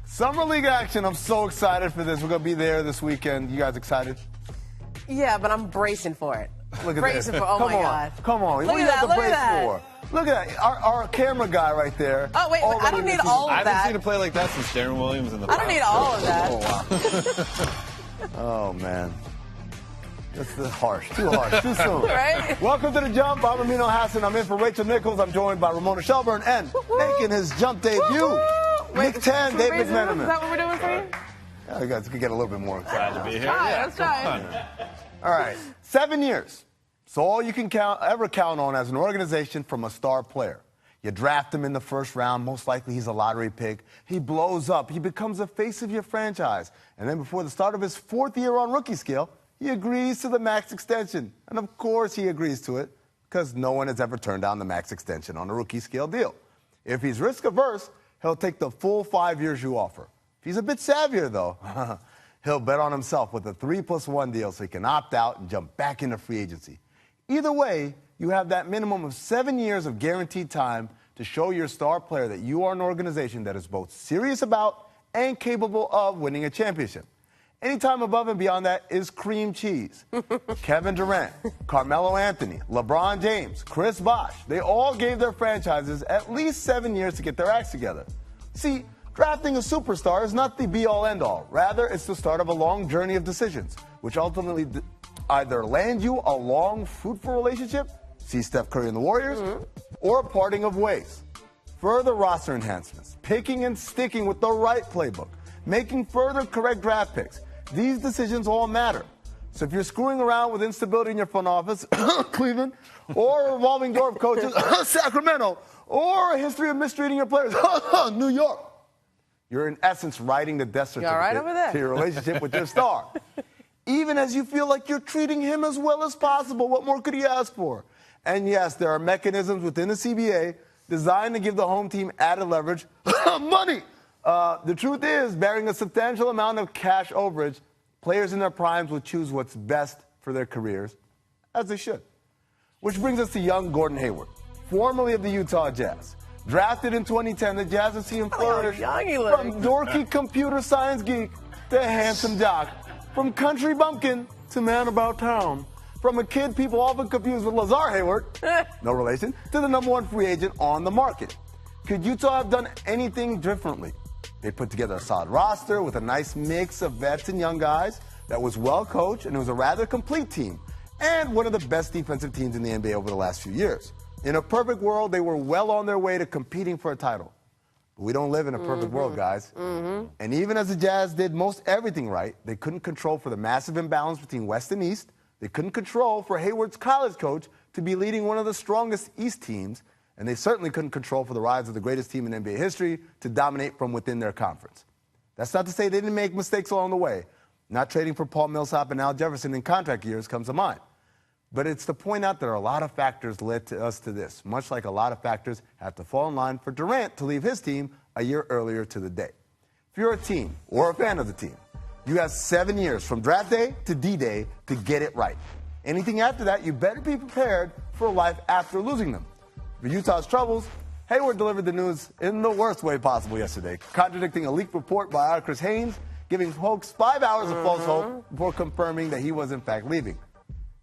Summer League action. I'm so excited for this. We're going to be there this weekend. You guys excited? Yeah, but I'm bracing for it. Look at bracing this. for Oh, Come my on. God. Come on. Look What do you at have that, to look brace at that. for? Look at that. Our camera guy right there. Oh, wait, I don't need all of I that. haven't seen a play like that since Darren Williams in the I don't need all of that. Oh, wow. Oh, man. That's harsh. Too harsh. Too soon. Right? Welcome to The Jump. I'm Amino Hassan. I'm in for Rachel Nichols. I'm joined by Ramona Shelburne and making his jump debut, Nick Tan, David McMenamin. Is that what we're doing for you? Yeah, you guys could get a little bit more excited. Glad to be here. Let's try it. All right. 7 years. So all you can ever count on as an organization from a star player. You draft him in the first round. Most likely he's a lottery pick. He blows up. He becomes the face of your franchise. And then before the start of his 4th year on rookie scale, he agrees to the max extension. And of course he agrees to it because no one has ever turned down the max extension on a rookie scale deal. If he's risk averse, he'll take the full 5 years you offer. If he's a bit savvier, though, he'll bet on himself with a 3+1 deal so he can opt out and jump back into free agency. Either way, you have that minimum of 7 years of guaranteed time to show your star player that you are an organization that is both serious about and capable of winning a championship. Any time above and beyond that is cream cheese. Kevin Durant, Carmelo Anthony, LeBron James, Chris Bosh, they all gave their franchises at least 7 years to get their acts together. See, drafting a superstar is not the be-all, end-all. Rather, it's the start of a long journey of decisions, which ultimately either land you a long, fruitful relationship, see Steph Curry and the Warriors, or a parting of ways. Further roster enhancements, picking and sticking with the right playbook, making further correct draft picks. These decisions all matter. So if you're screwing around with instability in your front office, Cleveland, or a revolving door of coaches, Sacramento, or a history of mistreating your players, New York, you're in essence writing the death certificate to your relationship with your star. Even as you feel like you're treating him as well as possible, what more could he ask for? And yes, there are mechanisms within the CBA designed to give the home team added leverage, money. The truth is, bearing a substantial amount of cash overage, players in their primes will choose what's best for their careers, as they should. Which brings us to young Gordon Hayward, formerly of the Utah Jazz. Drafted in 2010, the Jazz have seen him flourish from dorky computer science geek to handsome jock, from country bumpkin to man about town, from a kid people often confuse with Lazar Hayward, no relation, to the #1 free agent on the market. Could Utah have done anything differently? They put together a solid roster with a nice mix of vets and young guys that was well coached, and it was a rather complete team, and one of the best defensive teams in the NBA over the last few years. In a perfect world, they were well on their way to competing for a title. But we don't live in a perfect world, guys. And even as the Jazz did most everything right, they couldn't control for the massive imbalance between West and East. They couldn't control for Hayward's college coach to be leading one of the strongest East teams. And they certainly couldn't control for the rise of the greatest team in NBA history to dominate from within their conference. That's not to say they didn't make mistakes along the way. Not trading for Paul Millsap and Al Jefferson in contract years comes to mind. But it's to point out that a lot of factors led us to this, much like a lot of factors had to fall in line for Durant to leave his team a year earlier to the day. If you're a team or a fan of the team, you have 7 years from draft day to D-Day to get it right. Anything after that, you better be prepared for life after losing them. For Utah's troubles, Hayward delivered the news in the worst way possible yesterday, contradicting a leaked report by our Chris Haynes, giving folks 5 hours of false hope before confirming that he was in fact leaving.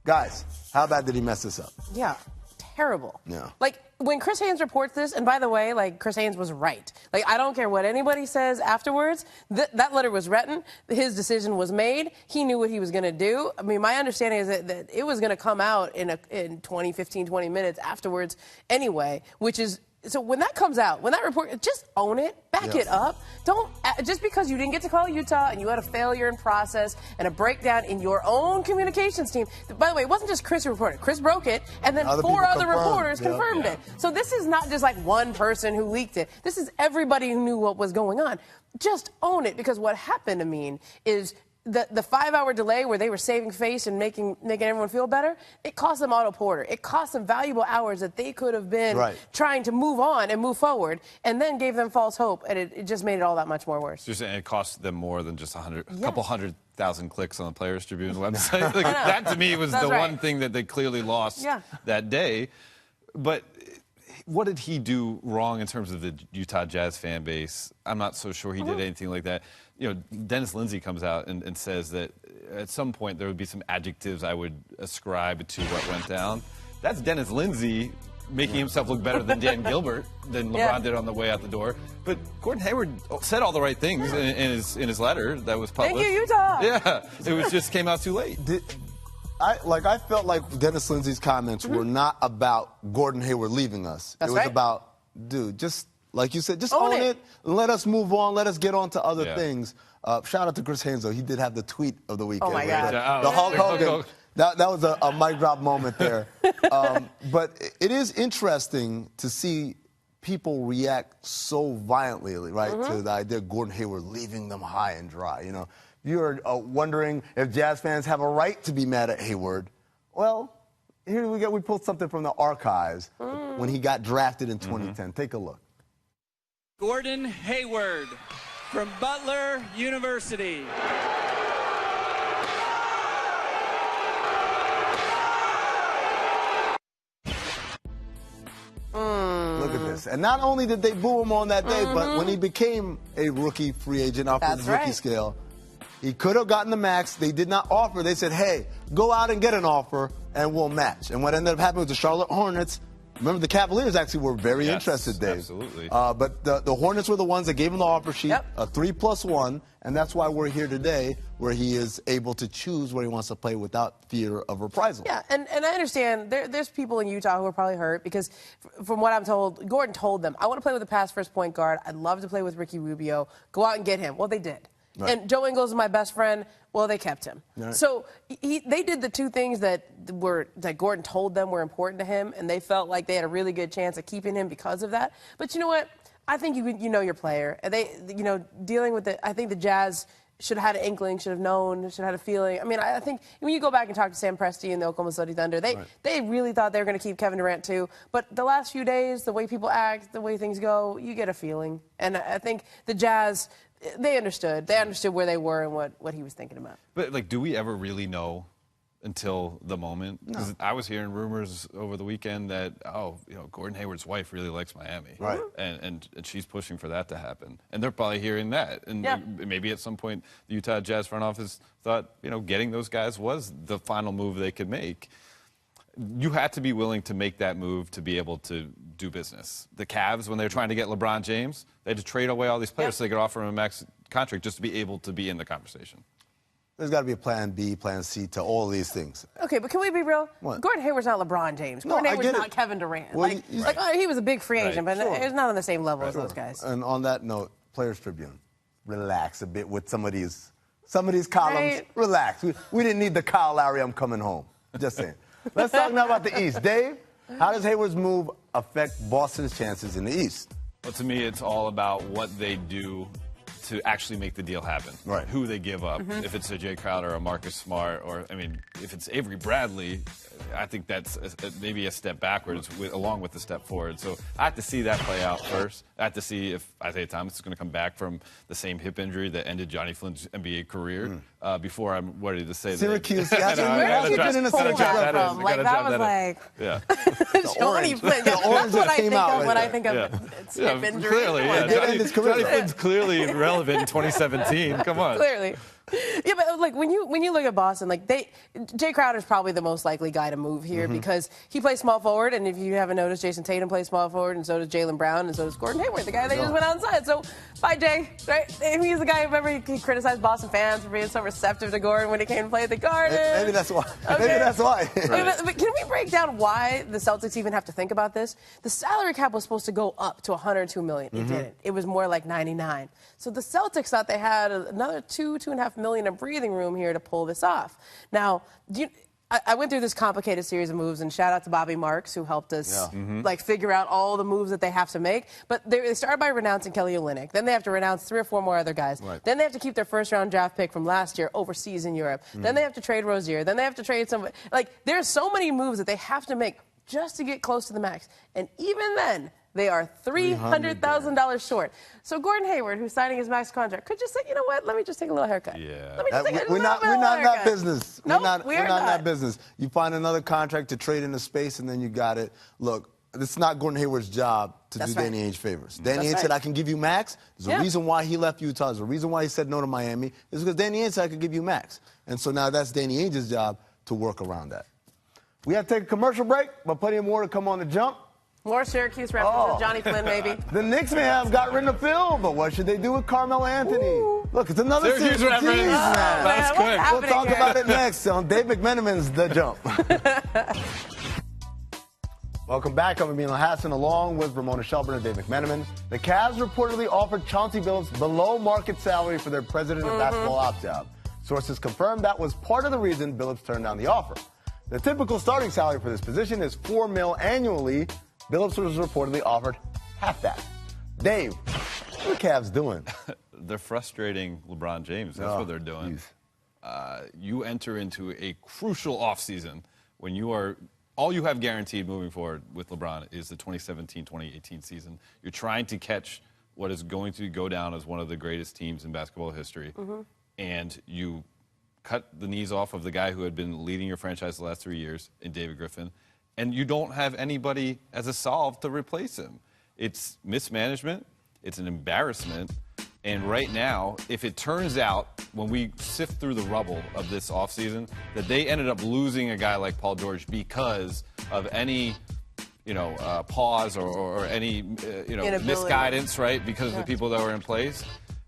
Guys, how bad did he mess this up? Yeah, terrible. Yeah. Like, when Chris Haynes reports this, and by the way, like, Chris Haynes was right. Like, I don't care what anybody says afterwards. That letter was written. His decision was made. He knew what he was going to do. I mean, my understanding is that it was going to come out in 15, 20 minutes afterwards anyway, which is... So when that comes out, when that report, just own it, back it up. Don't, just because you didn't get to call Utah and you had a failure in process and a breakdown in your own communications team. By the way, it wasn't just Chris who reported. Chris broke it, and then 4 other reporters confirmed it. So this is not just like one person who leaked it. This is everybody who knew what was going on. Just own it, because what happened to me is the 5-hour delay where they were saving face and making everyone feel better, it cost them Otto Porter. It cost them valuable hours that they could have been trying to move on and move forward, and then gave them false hope, and it just made it all that much more worse. You're saying it cost them more than just a couple 100,000 clicks on the Players Tribune website? Like, that, to me, was the one thing that they clearly lost that day. But what did he do wrong in terms of the Utah Jazz fan base? I'm not so sure he did anything like that. You know, Dennis Lindsey comes out and says that at some point there would be some adjectives I would ascribe to what went down. That's Dennis Lindsey making himself look better than Dan Gilbert, than LeBron did on the way out the door. But Gordon Hayward said all the right things in his letter that was published. Thank you, Utah. Yeah, it was just came out too late. I felt like Dennis Lindsey's comments were not about Gordon Hayward leaving us. That's it was right. about, dude, just like you said, just own it. Let us move on. Let us get on to other things. Shout out to Chris Haynes, though. He did have the tweet of the weekend. Oh, my God. The Hulk Hogan. That was a mic drop moment there. But it is interesting to see people react so violently, right, to the idea of Gordon Hayward leaving them high and dry. You know, you're wondering if Jazz fans have a right to be mad at Hayward. Well, here we pulled something from the archives when he got drafted in 2010. Take a look. Gordon Hayward from Butler University. Look at this. And not only did they boo him on that day, but when he became a rookie free agent off his rookie scale, he could have gotten the max. They did not offer. They said, hey, go out and get an offer, and we'll match. And what ended up happening with the Charlotte Hornets, remember the Cavaliers actually were very interested, Dave. Absolutely. But the Hornets were the ones that gave him the offer sheet, a 3+1, and that's why we're here today, where he is able to choose where he wants to play without fear of reprisal. Yeah, and I understand there's people in Utah who are probably hurt because, from what I'm told, Gordon told them, I want to play with a pass-first point guard. I'd love to play with Ricky Rubio. Go out and get him. Well, they did. Right. And Joe Ingles is my best friend. Well, they kept him. Right. So they did the two things that Gordon told them were important to him, and they felt like they had a really good chance of keeping him because of that. But you know what? I think you know your player. Dealing with I think the Jazz should have had an inkling, should have known, should have had a feeling. I mean, I think when you go back and talk to Sam Presti and the Oklahoma City Thunder, they really thought they were going to keep Kevin Durant too. But the last few days, the way people act, the way things go, you get a feeling. And I think the Jazz, they understood. They understood where they were and what he was thinking about. But, do we ever really know until the moment? Because I was hearing rumors over the weekend that, Gordon Hayward's wife really likes Miami. Right. And she's pushing for that to happen. And they're probably hearing that. And maybe at some point the Utah Jazz front office thought, getting those guys was the final move they could make. You had to be willing to make that move to be able to do business. The Cavs, when they were trying to get LeBron James, they had to trade away all these players so they could offer him a max contract just to be able to be in the conversation. There's got to be a plan B, plan C to all these things. Okay, but can we be real? What? Gordon Hayward's not LeBron James. Gordon Hayward's not Kevin Durant. Well, he was a big free agent, but it's not on the same level as Sure. those guys. And on that note, Players Tribune, relax a bit with some of these columns. Right. Relax. We didn't need the Kyle Lowry, I'm coming home. Just saying. Let's talk now about the East. Dave, how does Hayward's move affect Boston's chances in the East? Well, to me, it's all about what they do to actually make the deal happen. Right. Who they give up. If it's a Jay Crowder or a Marcus Smart, or, if it's Avery Bradley, I think that's maybe a step backwards along with the step forward. So I have to see that play out first. I have to see if Isaiah Thomas is going to come back from the same hip injury that ended Johnny Flynn's NBA career before I'm ready to say Syracuse. that. Where did you just pull that from? That was like... Yeah. Johnny Flynn. That's what I think of when I think of hip injury. Clearly, Johnny Flynn's clearly irrelevant in 2017. Come on. Clearly. Yeah, but when you look at Boston, Jay Crowder's probably the most likely guy to move here because he plays small forward, and if you haven't noticed, Jason Tatum plays small forward, and so does Jaylen Brown, and so does Gordon Hayward, the guy that just went outside. So, bye, Jay. Right? And he's the guy. Remember, he criticized Boston fans for being so receptive to Gordon when he came to play at the Garden. Maybe that's why. Okay. Maybe that's why. Right. But can we break down why the Celtics even have to think about this? The salary cap was supposed to go up to $102 million. It didn't. It was more like $99. So the Celtics thought they had another $2.5 million of breathing room here to pull this off. Now, I went through this complicated series of moves, and shout out to Bobby Marks, who helped us figure out all the moves that they have to make. But they started by renouncing Kelly Olynyk. Then they have to renounce 3 or 4 more other guys. Right. Then they have to keep their first-round draft pick from last year overseas in Europe. Then they have to trade Rozier. Then they have to trade somebody. There's so many moves that they have to make just to get close to the max. And even then, they are $300,000 short. So Gordon Hayward, who's signing his max contract, could just say, you know what, let me just take a little haircut. Yeah. Let me just take a we're little not haircut. in that business. Nope, we're not in that business. You find another contract to trade into space, and then you got it. Look, it's not Gordon Hayward's job to do Danny Ainge favors. Danny Ainge said, I can give you max. There's a reason why he left Utah. There's a reason why he said no to Miami. It's because Danny Ainge said I could give you max. And so now that's Danny Ainge's job to work around that. We have to take a commercial break, but plenty more to come on The Jump. More Syracuse references, Johnny Flynn, maybe. The Knicks may have got rid of Phil, but what should they do with Carmelo Anthony? Ooh. Look, it's another Syracuse reference. That's quick. We'll talk about it next on Dave McMenamin's The Jump. Welcome back. I'm Emilio Hassan along with Ramona Shelburne and Dave McMenamin. The Cavs reportedly offered Chauncey Billups below market salary for their president of basketball opt job. Sources confirmed that was part of the reason Billups turned down the offer. The typical starting salary for this position is $4 million annually. Billups was reportedly offered half that. Dave, what are the Cavs doing? They're frustrating LeBron James. That's what they're doing. You enter into a crucial offseason when all you have guaranteed moving forward with LeBron is the 2017-2018 season. You're trying to catch what is going to go down as one of the greatest teams in basketball history. And you cut the knees off of the guy who had been leading your franchise the last 3 years in David Griffin. And you don't have anybody as a solve to replace him. It's mismanagement. It's an embarrassment. And right now, if it turns out, when we sift through the rubble of this offseason, that they ended up losing a guy like Paul George because of any, pause or any, misguidance, right? Because of the people that were in place,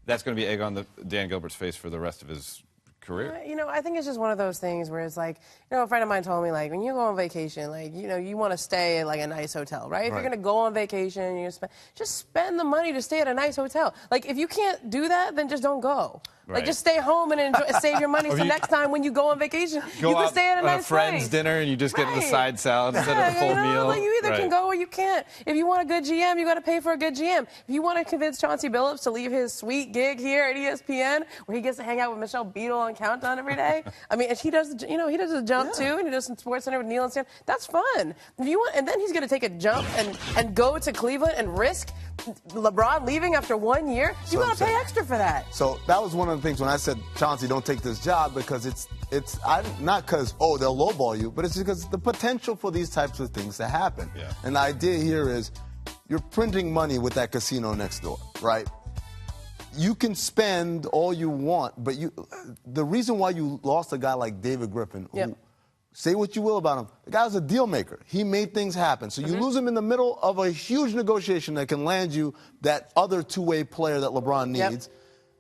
that's going to be egg on Dan Gilbert's face for the rest of his career. I think it's just one of those things where it's like, a friend of mine told me, like, when you go on vacation, like, you want to stay at, like, a nice hotel, right? If you're going to go on vacation, just spend the money to stay at a nice hotel. Like, if you can't do that, then just don't go. Right. Like, just stay home and save your money so next time when you go on vacation, you can stay at a nice place. Friend's dinner and you just get the side salad instead of a full meal. Like, you either can go or you can't. If you want a good GM, you got to pay for a good GM. If you want to convince Chauncey Billups to leave his sweet gig here at ESPN, where he gets to hang out with Michelle Beadle on Countdown every day, I mean, and he does, he does a jump too, and he does some Sports Center with Neil and Stan. That's fun. If you want, and then he's going to take a jump and go to Cleveland and risk LeBron leaving after 1 year. You got to pay extra for that. So that was one of the things when I said, Chauncey, don't take this job, because it's not because, they'll lowball you, but it's because the potential for these types of things to happen. Yeah. And the idea here is you're printing money with that casino next door, right? You can spend all you want, but the reason why you lost a guy like David Griffin, who, say what you will about him, the guy was a deal maker. He made things happen. So you lose him in the middle of a huge negotiation that can land you that other two-way player that LeBron needs.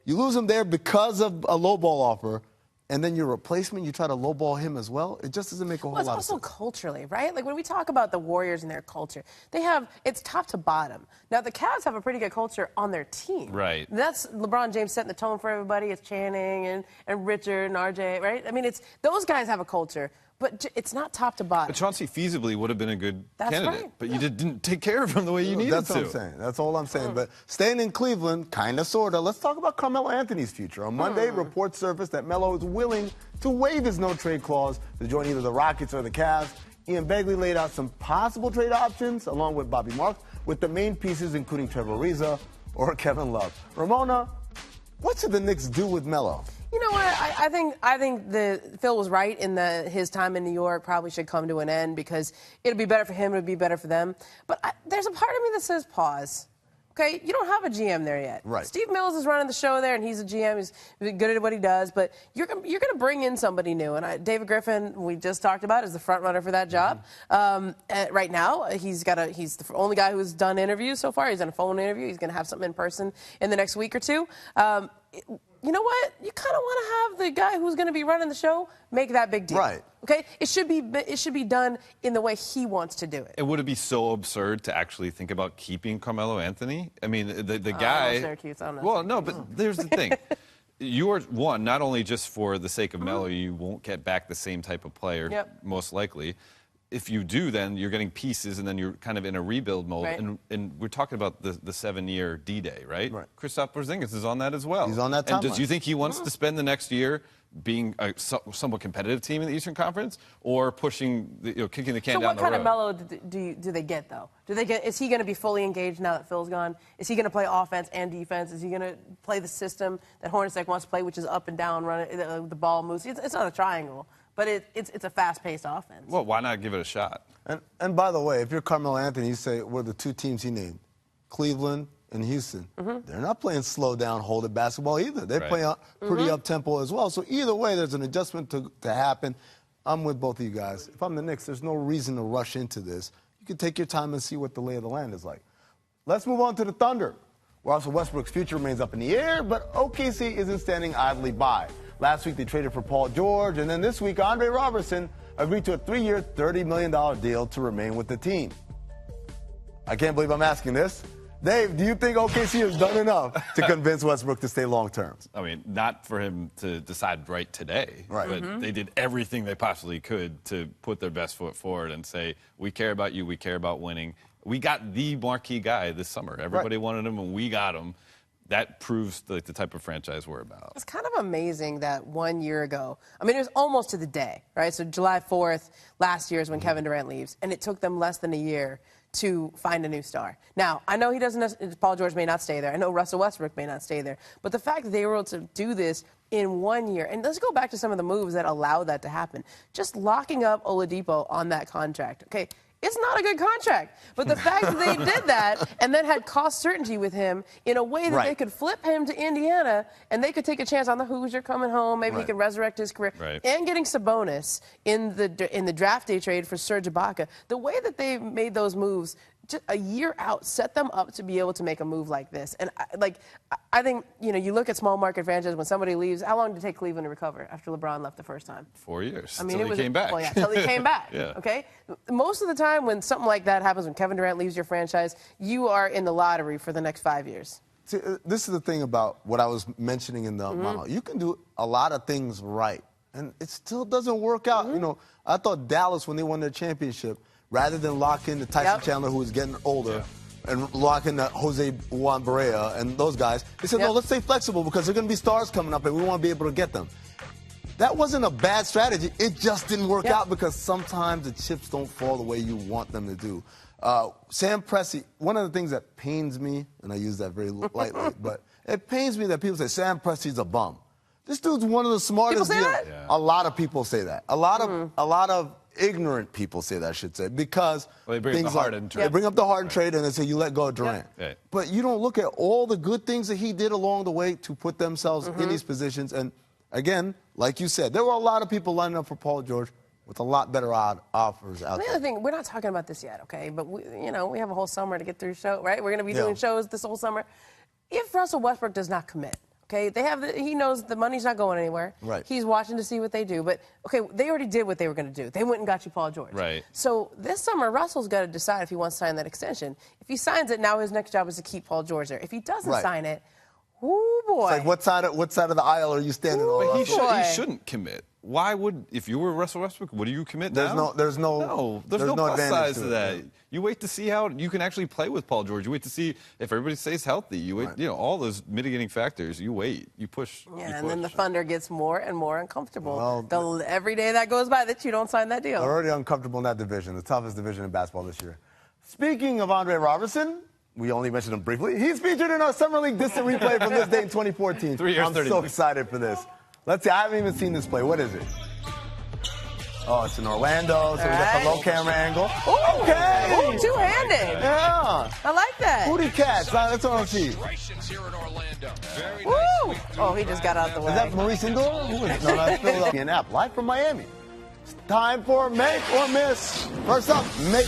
You lose him there because of a lowball offer, and then your replacement, you try to lowball him as well. It just doesn't make a whole lot of sense. It's also culturally, right? Like, when we talk about the Warriors and their culture, it's top to bottom. Now, the Cavs have a pretty good culture on their team. Right. That's LeBron James setting the tone for everybody. It's Channing and Richard and RJ, right? I mean, those guys have a culture. But it's not top to bottom. But Chauncey feasibly would have been a good candidate. Right. But you didn't take care of him the way you needed to. That's what I'm saying. That's all I'm saying. But staying in Cleveland, kind of, sort of, let's talk about Carmelo Anthony's future. On Monday, reports surfaced that Melo is willing to waive his no-trade clause to join either the Rockets or the Cavs. Ian Begley laid out some possible trade options, along with Bobby Marks, with the main pieces including Trevor Ariza or Kevin Love. Ramona, what should the Knicks do with Melo? You know what? I think Phil was right in that his time in New York probably should come to an end, because it'll be better for him, it'll be better for them. But there's a part of me that says pause. Okay, you don't have a GM there yet. Right. Steve Mills is running the show there, and he's a GM. He's good at what he does. But you're going to bring in somebody new. And David Griffin, we just talked about, is the front runner for that job. Right now, he's the only guy who's done interviews so far. He's done a phone interview. He's going to have something in person in the next week or two. You know what? You kind of want to have the guy who's going to be running the show make that big deal. Right. Okay? It should be done in the way he wants to do it. And would it be so absurd to actually think about keeping Carmelo Anthony? I mean, the guy. Syracuse, I don't know. Well, no, but there's the thing. You're one, not only just for the sake of Melo, you won't get back the same type of player, most likely. If you do, then you're getting pieces, and then you're kind of in a rebuild mode. Right. And we're talking about the 7-year D-Day, right? Kristaps Porzingis is on that as well. He's on that timeline. And do you think he wants to spend the next year being a somewhat competitive team in the Eastern Conference, or pushing, kicking the can down the road? So what kind of Melo do they get, though? Is he going to be fully engaged now that Phil's gone? Is he going to play offense and defense? Is he going to play the system that Hornacek wants to play, which is up and down, run it, the ball moves? It's not a triangle. But it's a fast-paced offense. Well, why not give it a shot? And by the way, if you're Carmelo Anthony, you say, what are the two teams he named? Cleveland and Houston. They're not playing slow down, hold it basketball either. They play pretty up-tempo as well. So either way, there's an adjustment to happen. I'm with both of you guys. If I'm the Knicks, there's no reason to rush into this. You can take your time and see what the lay of the land is like. Let's move on to the Thunder. Russell Westbrook's future remains up in the air, but OKC isn't standing idly by. Last week, they traded for Paul George, and then this week, Andre Robertson agreed to a 3-year, $30 million deal to remain with the team. I can't believe I'm asking this. Dave, do you think OKC has done enough to convince Westbrook to stay long-term? I mean, not for him to decide right today, right. But they did everything they possibly could to put their best foot forward and say, we care about you, we care about winning. We got the marquee guy this summer. Everybody wanted him, and we got him. That proves the type of franchise we're about. It's kind of amazing that 1 year ago, I mean, it was almost to the day, right? So July 4th last year is when Kevin Durant leaves, and it took them less than a year to find a new star. Now, I know Paul George may not stay there. I know Russell Westbrook may not stay there. But the fact that they were able to do this in 1 year, and let's go back to some of the moves that allowed that to happen. Just locking up Oladipo on that contract, okay? It's not a good contract. But the fact that they did that and then had cost certainty with him in a way that they could flip him to Indiana and they could take a chance on the Hoosier coming home. Maybe he could resurrect his career. And getting Sabonis in the draft day trade for Serge Ibaka. The way that they made those moves just a year out set them up to be able to make a move like this. And I think, you look at small market franchises, when somebody leaves, how long did it take Cleveland to recover after LeBron left the first time? 4 years. I mean, till he came back. Well, yeah, till he came back. Okay? Most of the time when something like that happens, when Kevin Durant leaves your franchise, you are in the lottery for the next 5 years. See, this is the thing about what I was mentioning in the monologue. You can do a lot of things right, and it still doesn't work out. I thought Dallas, when they won their championship, rather than lock in the Tyson Chandler, who was getting older, and lock in the Jose Juan Barea and those guys, they said, no, let's stay flexible because there are going to be stars coming up and we want to be able to get them. That wasn't a bad strategy. It just didn't work out because sometimes the chips don't fall the way you want them to do. Sam Presti, one of the things that pains me, and I use that very lightly, but it pains me that people say Sam Presti's a bum. This dude's one of the smartest. People say that? Yeah. A lot of people say that. A lot of ignorant people say that, I should say, because they bring up the Harden trade. They bring up the Harden trade and they say you let go of Durant. But you don't look at all the good things that he did along the way to put themselves in these positions. And again, like you said, there were a lot of people lining up for Paul George with a lot better offers out there. The other thing, we're not talking about this yet, okay? But we have a whole summer to get through show, right? We're going to be doing shows this whole summer. If Russell Westbrook does not commit, okay, he knows the money's not going anywhere. He's watching to see what they do. But, okay, they already did what they were going to do. They went and got you Paul George. So this summer, Russell's got to decide if he wants to sign that extension. If he signs it, now his next job is to keep Paul George there. If he doesn't sign it, oh boy. It's like, what side of the aisle are you standing on? But he shouldn't commit. Why would, if you were Russell Westbrook, would you commit now? There's no plus size to that. Right? You wait to see how you can actually play with Paul George. You wait to see if everybody stays healthy. You wait, all those mitigating factors. You wait, you push. And then the Thunder gets more and more uncomfortable. Every day that goes by that you don't sign that deal. They're already uncomfortable in that division, the toughest division in basketball this year. Speaking of Andre Robertson, we only mentioned him briefly. He's featured in our Summer League distant replay from this day in 2014. 3 years, I'm so excited for this. Let's see, I haven't even seen this play. What is it? Oh, it's in Orlando, so we got the low camera angle. Ooh, okay! Ooh, two-handed. Yeah. I like that. Booty catch. That's what I see. Woo! Oh, he just got out the way. Is that Maurice Indor? Who is it? No, that's Philadelphia app. Live from Miami. It's time for Make or Miss. First up, Make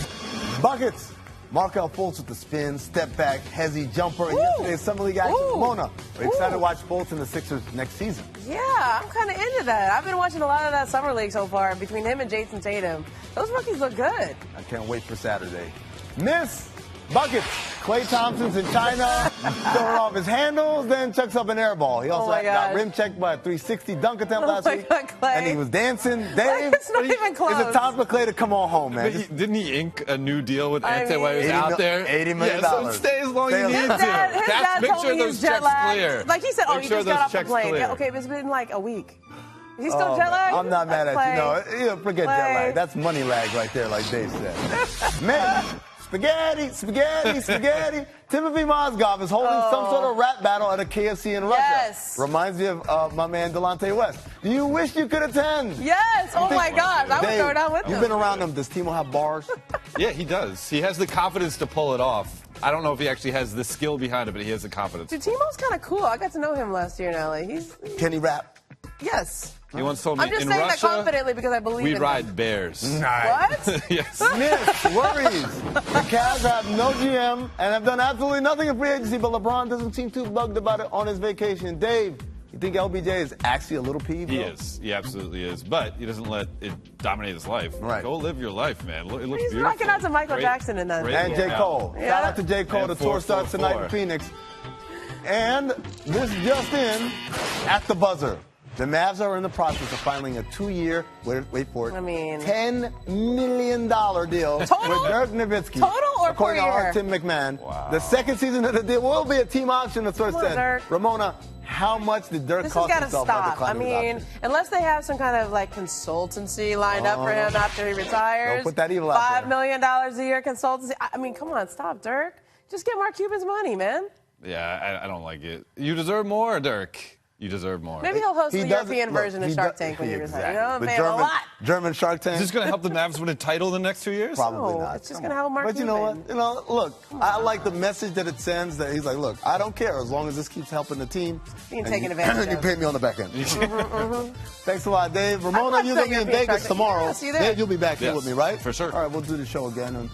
Buckets. Markelle Fultz with the spin, step back, hezzy jumper, and yesterday's Summer League action. Mona, we're excited to watch Fultz in the Sixers next season. Yeah, I'm kind of into that. I've been watching a lot of that Summer League so far between him and Jason Tatum. Those rookies look good. I can't wait for Saturday. Miss Buckets. Klay Thompson's in China, throwing off his handles, then chucks up an air ball. He also got rim checked by a 360 dunk attempt last week. And he was dancing. Dave, it's not even close. It's time for Klay to come on home, man. Didn't he ink a new deal with Ante while he was out there? $80 million. So stay as long as you need to. His dad Make told sure me those he's jet checks lagged. clear. Like he said, he just got off the plane. Clear. Yeah, okay, but it's been like a week. Is he still jet lagged? I'm not mad at you. No, forget jet lag. That's money lag right there, like Dave said. Man, Spaghetti, spaghetti, spaghetti. Timothy Mozgov is holding some sort of rap battle at a KFC in Russia. Yes. Reminds me of my man Delonte West. Do you wish you could attend? Yes. Oh my gosh, I would Dave, throw down with him. You've been around him. Does Timo have bars? Yeah, he does. He has the confidence to pull it off. I don't know if he actually has the skill behind it, but he has the confidence. Dude, Timo's kind of cool. I got to know him last year in LA. Can he rap? Yes. He once told me I'm just in saying Russia, that confidently because I believe we in ride him. bears. What? Yes. Myths, worries. The Cavs have no GM and have done absolutely nothing in free agency, but LeBron doesn't seem too bugged about it on his vacation. Dave, you think LBJ is actually a little peeved? He is. He absolutely is. But he doesn't let it dominate his life. Right. Go live your life, man. It looks He's beautiful. rocking out to Michael Great- Jackson in that. great And J. workout. Cole. Yeah. Shout out to J. Cole. And The tour starts tonight in 444. Phoenix. And this just in, at the buzzer. The Mavs are in the process of filing a 2-year, wait for it, I mean- $10 million deal Total? with Dirk Nowitzki. Total or according per to our year? Tim McMahon. Wow. The second season of the deal will be a team option, the source Come on, said. Dirk. Ramona, how much did Dirk This has cost got to himself by stop. I declining his mean, option? unless they have some kind of like consultancy lined up for him after he retires. Don't put that evil out there. $5 million a year consultancy. I mean, come on, stop, Dirk. Just get Mark Cuban's money, man. Yeah, I don't like it. You deserve more, Dirk. You deserve more. Maybe he'll host He the doesn't- European look, version of he Shark does- Tank when he retires. exactly. You know, The pay him a lot. German Shark Tank. Is this going to help the Mavs win a title the next 2 years? Probably No, not. it's just Come gonna help on. Mark But you know what? Cuban. You know, look, I like the message that it sends. That he's like, look, I don't care as long as this keeps helping the team. Being And taken you- advantage and you of. pay me on the back end. Thanks a lot, Dave. Ramona, watched you're the gonna be in European Vegas Shark Tank. tomorrow. Yeah, see you there. Dave, you'll be back here Yes, with me, right? for sure. All right, we'll do the show again. And